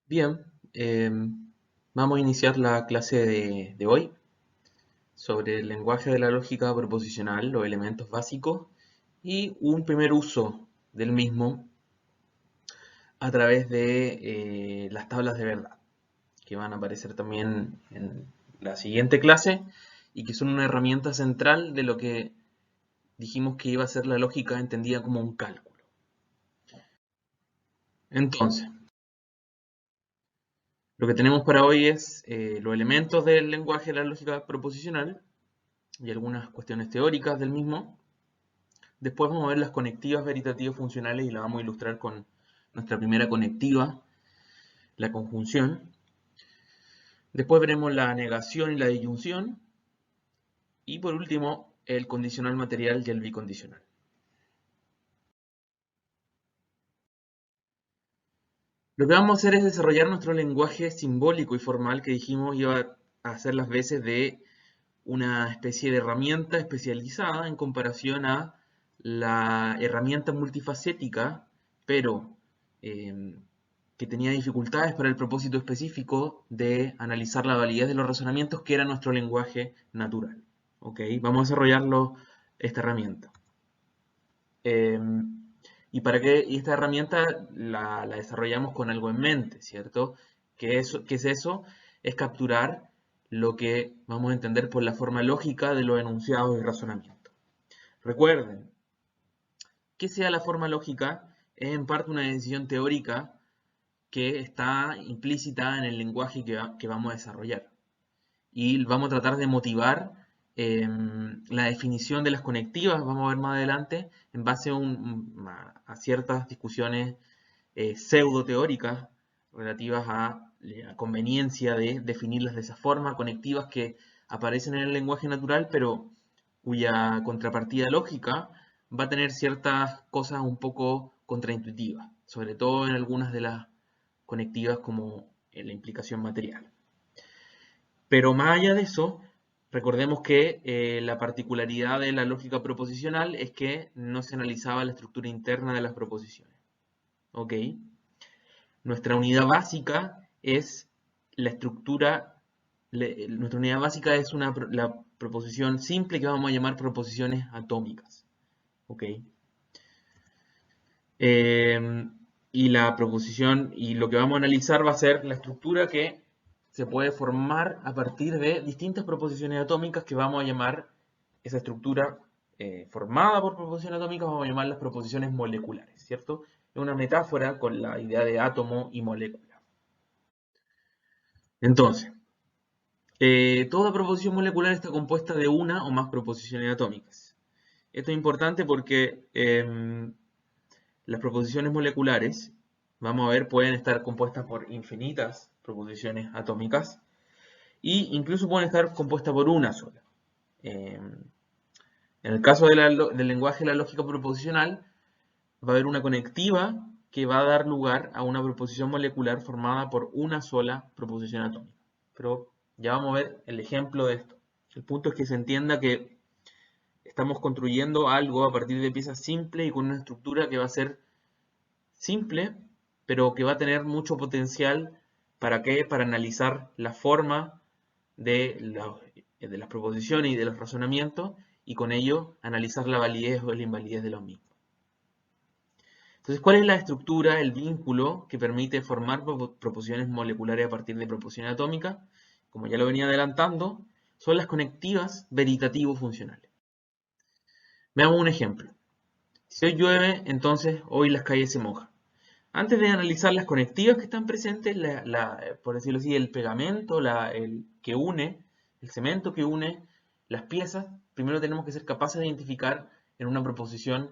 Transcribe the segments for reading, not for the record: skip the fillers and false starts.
Bien, vamos a iniciar la clase de hoy sobre el lenguaje de la lógica proposicional, los elementos básicos y un primer uso del mismo a través de las tablas de verdad, que van a aparecer también en la siguiente clase y que son una herramienta central de lo que dijimos que iba a ser la lógica entendida como un cálculo. Entonces, lo que tenemos para hoy es los elementos del lenguaje de la lógica proposicional y algunas cuestiones teóricas del mismo. Después vamos a ver las conectivas veritativas funcionales y la vamos a ilustrar con nuestra primera conectiva, la conjunción. Después veremos la negación y la disyunción. Y por último, el condicional material y el bicondicional. Lo que vamos a hacer es desarrollar nuestro lenguaje simbólico y formal que dijimos iba a hacer las veces de una especie de herramienta especializada en comparación a la herramienta multifacética, pero eh, que tenía dificultades para el propósito específico de analizar la validez de los razonamientos, que era nuestro lenguaje natural. ¿Ok? Vamos a desarrollarlo, esta herramienta. Eh, y esta herramienta la desarrollamos con algo en mente, ¿cierto? ¿Qué es eso? Es capturar lo que vamos a entender por la forma lógica de los enunciados y razonamientos. Recuerden, que sea la forma lógica es en parte una decisión teórica que está implícita en el lenguaje que vamos a desarrollar. Y vamos a tratar de motivar la definición de las conectivas, vamos a ver más adelante, en base a ciertas discusiones pseudo teóricas relativas a la conveniencia de definirlas de esa forma, conectivas que aparecen en el lenguaje natural, pero cuya contrapartida lógica va a tener ciertas cosas un poco contraintuitivas, sobre todo en algunas de las conectivas como en la implicación material. Pero más allá de eso, recordemos que la particularidad de la lógica proposicional es que no se analizaba la estructura interna de las proposiciones. ¿Ok? Nuestra unidad básica es la estructura, nuestra unidad básica es la proposición simple que vamos a llamar proposiciones atómicas. ¿Ok? Eh, y la proposición, y lo que vamos a analizar va a ser la estructura que se puede formar a partir de distintas proposiciones atómicas que vamos a llamar esa estructura formada por proposiciones atómicas, vamos a llamar las proposiciones moleculares, ¿cierto? Es una metáfora con la idea de átomo y molécula. Entonces, toda proposición molecular está compuesta de una o más proposiciones atómicas. Esto es importante porque las proposiciones moleculares, vamos a ver, pueden estar compuestas por infinitas proposiciones atómicas e incluso pueden estar compuestas por una sola. En el caso del lenguaje de la lógica proposicional, va a haber una conectiva que va a dar lugar a una proposición molecular formada por una sola proposición atómica. Pero ya vamos a ver el ejemplo de esto. El punto es que se entienda que estamos construyendo algo a partir de piezas simples y con una estructura que va a ser simple, pero que va a tener mucho potencial. ¿Para qué? Para analizar la forma de las proposiciones y de los razonamientos y con ello analizar la validez o la invalidez de los mismos. Entonces, ¿cuál es la estructura, el vínculo que permite formar proposiciones moleculares a partir de proposiciones atómicas? Como ya lo venía adelantando, son las conectivas veritativo-funcionales. Veamos un ejemplo. Si hoy llueve, entonces hoy las calles se mojan. Antes de analizar las conectivas que están presentes, por decirlo así, el pegamento, el que une, el cemento que une las piezas, primero tenemos que ser capaces de identificar en una proposición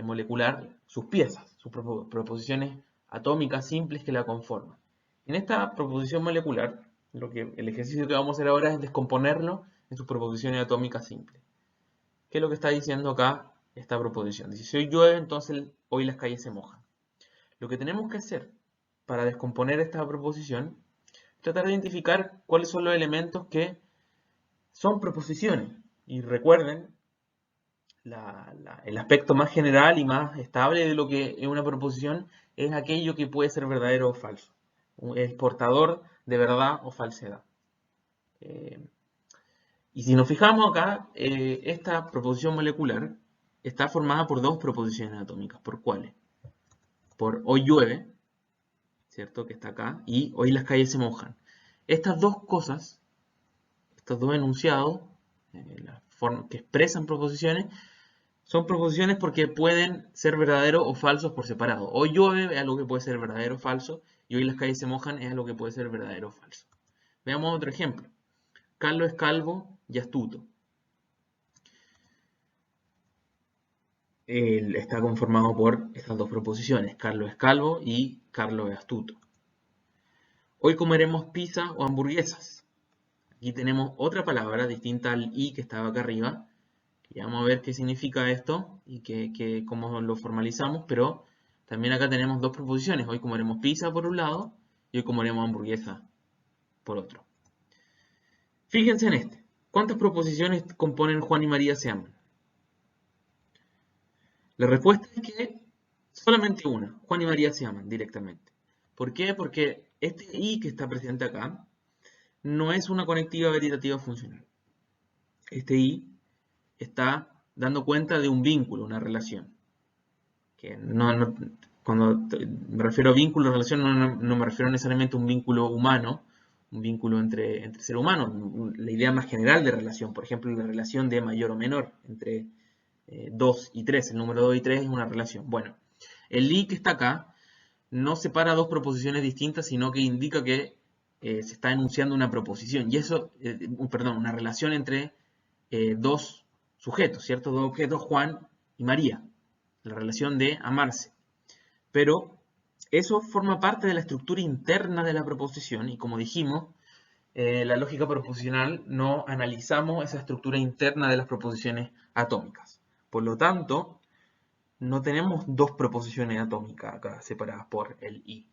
molecular sus piezas, sus proposiciones atómicas simples que la conforman. En esta proposición molecular, el ejercicio que vamos a hacer ahora es descomponerlo en sus proposiciones atómicas simples. ¿Qué es lo que está diciendo acá esta proposición? Dice, si hoy llueve, entonces hoy las calles se mojan. Lo que tenemos que hacer para descomponer esta proposición es tratar de identificar cuáles son los elementos que son proposiciones. Y recuerden, el aspecto más general y más estable de lo que es una proposición es aquello que puede ser verdadero o falso. es portador de verdad o falsedad. Y si nos fijamos acá, esta proposición molecular está formada por dos proposiciones atómicas. ¿Por cuáles? Por hoy llueve, ¿cierto? Que está acá, y hoy las calles se mojan. Estas dos cosas, estos dos enunciados, que expresan proposiciones, son proposiciones porque pueden ser verdaderos o falsos por separado. Hoy llueve es algo que puede ser verdadero o falso, y hoy las calles se mojan es algo que puede ser verdadero o falso. Veamos otro ejemplo. Carlos es calvo y astuto. Él está conformado por estas dos proposiciones. Carlos es calvo y Carlos es astuto. Hoy comeremos pizza o hamburguesas. Aquí tenemos otra palabra distinta al i que estaba acá arriba. Ya vamos a ver qué significa esto y cómo lo formalizamos, pero también acá tenemos dos proposiciones. Hoy comeremos pizza por un lado y hoy comeremos hamburguesa por otro. Fíjense en este. ¿Cuántas proposiciones componen Juan y María se aman? La respuesta es que solamente una. Juan y María se aman directamente. ¿Por qué? Porque este i que está presente acá no es una conectiva veritativa funcional. Este i está dando cuenta de un vínculo, una relación. Que cuando me refiero a vínculo, relación, no me refiero necesariamente a un vínculo humano, un vínculo entre ser humanos. La idea más general de relación, por ejemplo, la relación de mayor o menor entre 2 y 3. El número 2 y 3 es una relación. Bueno, el i que está acá no separa dos proposiciones distintas, sino que indica que se está enunciando una proposición. Y eso, perdón, una relación entre dos sujetos, ¿cierto? Dos objetos, Juan y María. La relación de amarse. Pero eso forma parte de la estructura interna de la proposición y como dijimos, la lógica proposicional no analizamos esa estructura interna de las proposiciones atómicas. Por lo tanto, no tenemos dos proposiciones atómicas acá separadas por el i.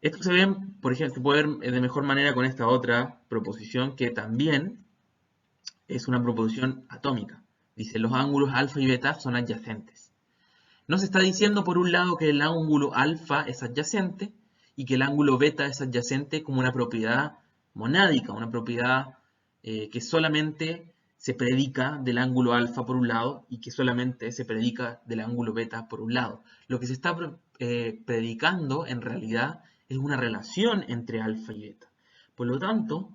Esto se ve, por ejemplo, se puede ver de mejor manera con esta otra proposición que también es una proposición atómica. Dice, los ángulos alfa y beta son adyacentes. Nos está diciendo por un lado que el ángulo alfa es adyacente y que el ángulo beta es adyacente como una propiedad monádica, una propiedad que solamente se predica del ángulo alfa por un lado y que solamente se predica del ángulo beta por un lado. Lo que se está predicando en realidad es una relación entre alfa y beta. Por lo tanto,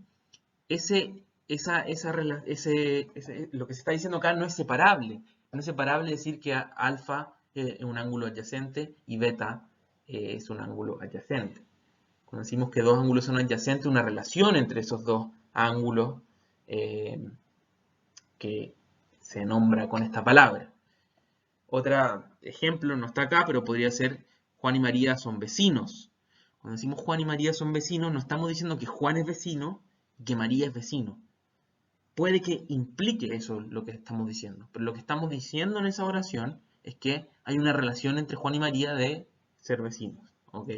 lo que se está diciendo acá no es separable. No es separable decir que alfa es un ángulo adyacente y beta es un ángulo adyacente. Cuando decimos que dos ángulos son adyacentes, una relación entre esos dos ángulos que se nombra con esta palabra. Otro ejemplo no está acá, pero podría ser Juan y María son vecinos. Cuando decimos Juan y María son vecinos, no estamos diciendo que Juan es vecino y que María es vecino. Puede que implique eso lo que estamos diciendo, pero lo que estamos diciendo en esa oración es que hay una relación entre Juan y María de ser vecinos, ¿ok?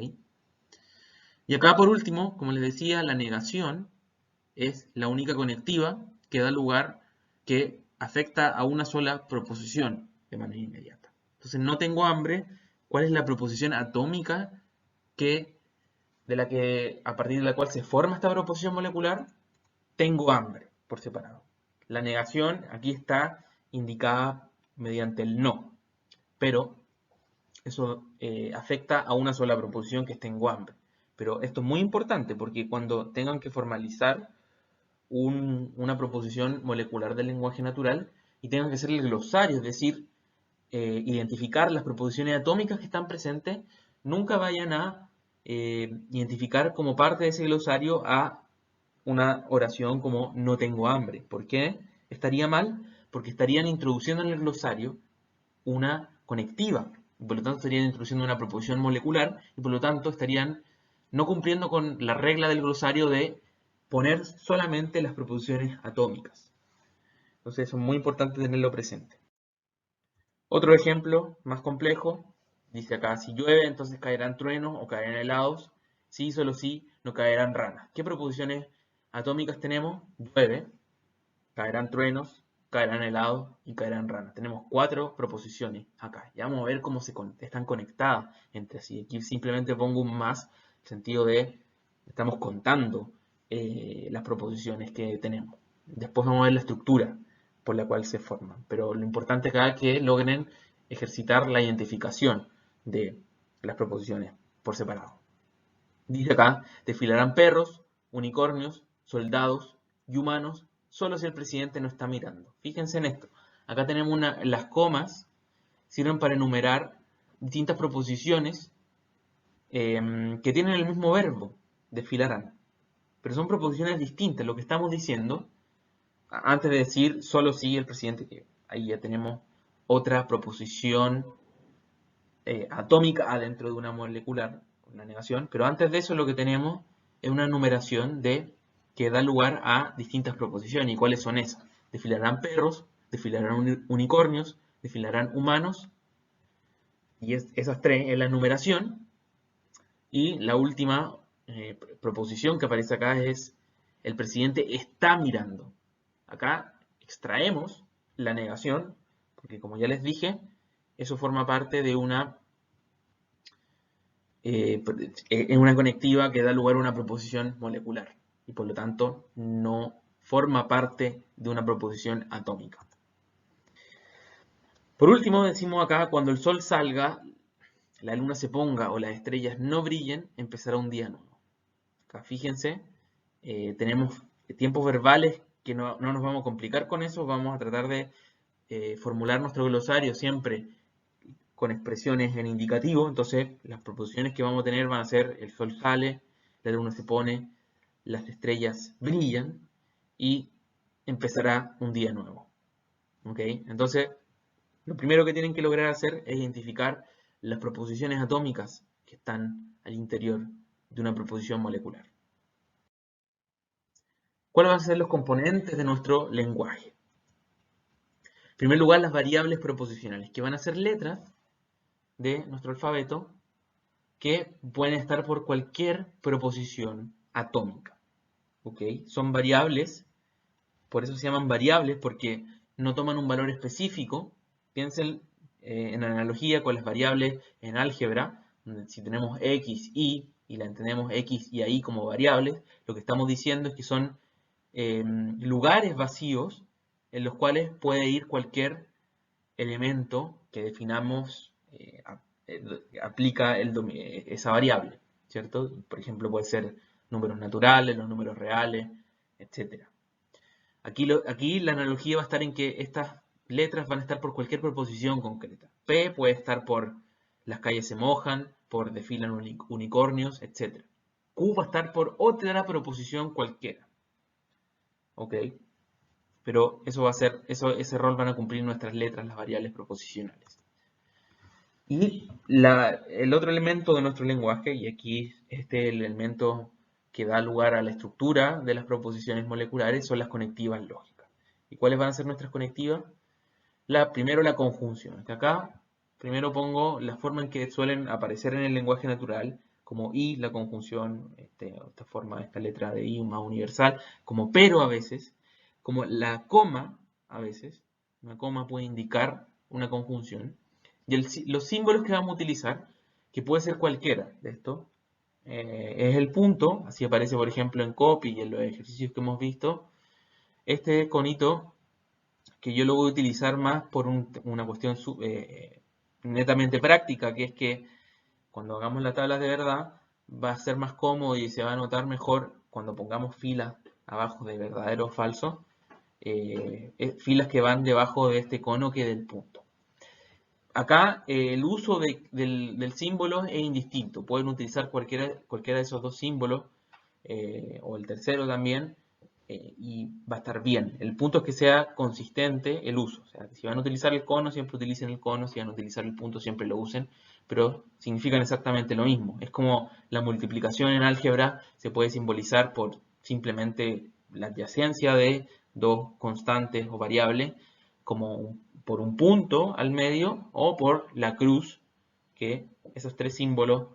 Y acá por último, como les decía, la negación es la única conectiva que da lugar, que afecta a una sola proposición de manera inmediata. Entonces, no tengo hambre, ¿cuál es la proposición atómica a partir de la cual se forma esta proposición molecular? Tengo hambre, por separado. La negación aquí está indicada mediante el no, pero eso afecta a una sola proposición que es tengo hambre. Pero esto es muy importante porque cuando tengan que formalizar una proposición molecular del lenguaje natural y tengan que hacer el glosario, es decir, identificar las proposiciones atómicas que están presentes, nunca vayan a identificar como parte de ese glosario a una oración como no tengo hambre. ¿Por qué estaría mal? Porque estarían introduciendo en el glosario una conectiva, y por lo tanto estarían introduciendo una proposición molecular, y por lo tanto estarían no cumpliendo con la regla del glosario de poner solamente las proposiciones atómicas. Entonces eso es muy importante tenerlo presente. Otro ejemplo más complejo, dice acá, si llueve entonces caerán truenos o caerán helados, sí, solo sí, no caerán ranas. ¿Qué proposiciones atómicas tenemos? Llueve, caerán truenos, caerán helados y caerán ranas. Tenemos 4 proposiciones acá. Ya vamos a ver cómo están conectadas entre sí. Aquí simplemente pongo un más, en el sentido de estamos contando las proposiciones que tenemos. Después vamos a ver la estructura por la cual se forman. Pero lo importante acá es que logren ejercitar la identificación de las proposiciones por separado. Dice acá, desfilarán perros, unicornios, soldados y humanos, solo si el presidente no está mirando. Fíjense en esto. Acá tenemos las comas, sirven para enumerar distintas proposiciones que tienen el mismo verbo, desfilarán. Pero son proposiciones distintas. Lo que estamos diciendo, antes de decir solo si el presidente, que ahí ya tenemos otra proposición atómica adentro de una molecular, una negación, pero antes de eso lo que tenemos es una numeración que da lugar a distintas proposiciones. ¿Y cuáles son esas? Desfilarán perros, desfilarán unicornios, desfilarán humanos, y esas 3 es la numeración. Y la última proposición que aparece acá es el presidente está mirando. Acá extraemos la negación, porque como ya les dije, eso forma parte de una conectiva que da lugar a una proposición molecular y por lo tanto no forma parte de una proposición atómica. Por último, decimos acá, cuando el sol salga, la luna se ponga o las estrellas no brillen, empezará un día nuevo. Acá fíjense, tenemos tiempos verbales que no nos vamos a complicar con eso, vamos a tratar de formular nuestro glosario siempre con expresiones en indicativo. Entonces las proposiciones que vamos a tener van a ser el sol sale, la luna se pone, las estrellas brillan y empezará un día nuevo. ¿Ok? Entonces lo primero que tienen que lograr hacer es identificar las proposiciones atómicas que están al interior de una proposición molecular. ¿Cuáles van a ser los componentes de nuestro lenguaje? En primer lugar, las variables proposicionales, que van a ser letras de nuestro alfabeto que pueden estar por cualquier proposición atómica. ¿Ok? Son variables, por eso se llaman variables, porque no toman un valor específico. Piensen en analogía con las variables en álgebra, donde si tenemos x, y la entendemos x y y como variables, lo que estamos diciendo es que son lugares vacíos en los cuales puede ir cualquier elemento que definamos aplica esa variable, ¿cierto? Por ejemplo, puede ser números naturales, los números reales, etc. Aquí la analogía va a estar en que estas letras van a estar por cualquier proposición concreta. P puede estar por las calles se mojan, por desfilan unicornios, etc. Q va a estar por otra proposición cualquiera. ¿Ok? Pero eso va a ser, ese rol van a cumplir nuestras letras, las variables proposicionales. Y el otro elemento de nuestro lenguaje, y aquí este es el elemento que da lugar a la estructura de las proposiciones moleculares, son las conectivas lógicas. ¿Y cuáles van a ser nuestras conectivas? Primero la conjunción, que acá primero pongo la forma en que suelen aparecer en el lenguaje natural, como y, la conjunción, esta forma, esta letra de y más universal, como pero a veces, como la coma a veces, una coma puede indicar una conjunción, y los símbolos que vamos a utilizar, que puede ser cualquiera de estos, es el punto, así aparece por ejemplo en copy y en los ejercicios que hemos visto, este conito que yo lo voy a utilizar más por una cuestión netamente práctica, que es que cuando hagamos las tablas de verdad va a ser más cómodo y se va a notar mejor cuando pongamos filas abajo de verdadero o falso, filas que van debajo de este cono que del punto. Acá el uso del símbolo es indistinto, pueden utilizar cualquiera de esos dos símbolos o el tercero también, y va a estar bien. El punto es que sea consistente el uso. O sea, si van a utilizar el cono, siempre utilicen el cono. Si van a utilizar el punto, siempre lo usen. Pero significan exactamente lo mismo. Es como la multiplicación en álgebra se puede simbolizar por simplemente la adyacencia de dos constantes o variables, como por un punto al medio o por la cruz, que esos 3 símbolos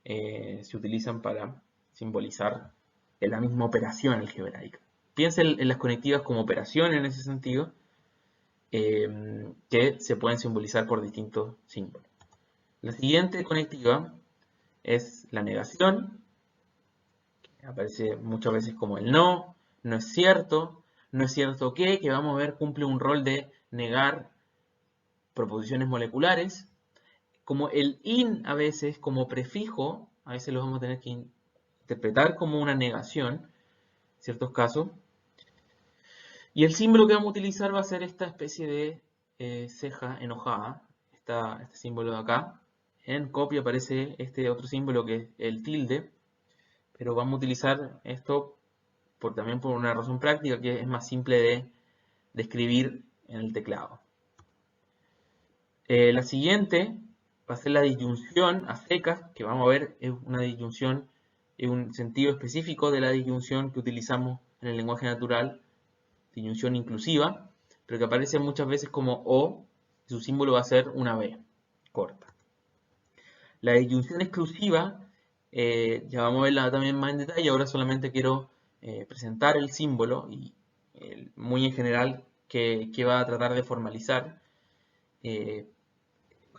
se utilizan para simbolizar la misma operación algebraica. Piensen en las conectivas como operación en ese sentido, que se pueden simbolizar por distintos símbolos. La siguiente conectiva es la negación, que aparece muchas veces como el no es cierto que vamos a ver cumple un rol de negar proposiciones moleculares, como el in a veces como prefijo, a veces lo vamos a tener que interpretar como una negación, en ciertos casos, y el símbolo que vamos a utilizar va a ser esta especie de ceja enojada, este símbolo de acá. En copia aparece este otro símbolo que es el tilde, pero vamos a utilizar esto también por una razón práctica, que es más simple de escribir en el teclado. La siguiente va a ser la disyunción a secas, que vamos a ver es una disyunción, es un sentido específico de la disyunción que utilizamos en el lenguaje natural, disyunción inclusiva, pero que aparece muchas veces como O, y su símbolo va a ser una B, corta. La disyunción exclusiva, ya vamos a verla también más en detalle, ahora solamente quiero presentar el símbolo y muy en general que va a tratar de formalizar.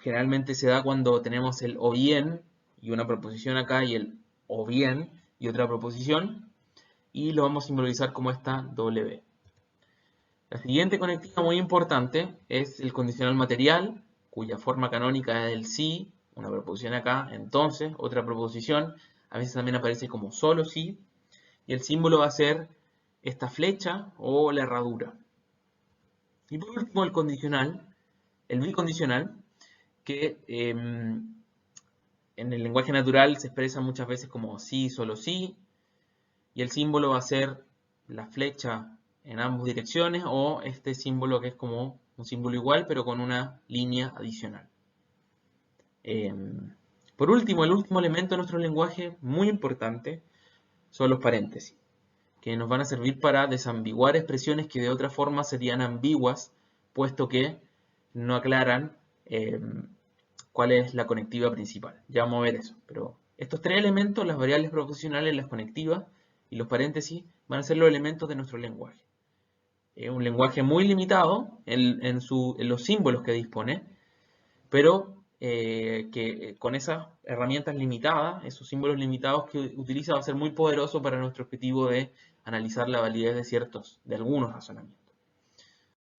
Generalmente se da cuando tenemos el o bien y una proposición acá y el o bien y otra proposición, y lo vamos a simbolizar como esta W. La siguiente conectiva muy importante es el condicional material, cuya forma canónica es el sí, una proposición acá, entonces, otra proposición, a veces también aparece como solo sí, y el símbolo va a ser esta flecha o la herradura. Y por último el condicional, el bicondicional, que en el lenguaje natural se expresa muchas veces como sí, solo sí, y el símbolo va a ser la flecha en ambas direcciones o este símbolo que es como un símbolo igual pero con una línea adicional. Por último, el último elemento de nuestro lenguaje muy importante son los paréntesis, que nos van a servir para desambiguar expresiones que de otra forma serían ambiguas, puesto que no aclaran cuál es la conectiva principal. Ya vamos a ver eso, pero estos tres elementos, las variables proposicionales, las conectivas y los paréntesis, van a ser los elementos de nuestro lenguaje. Es un lenguaje muy limitado en los símbolos que dispone, pero que con esas herramientas limitadas, esos símbolos limitados que utiliza, va a ser muy poderoso para nuestro objetivo de analizar la validez de algunos razonamientos.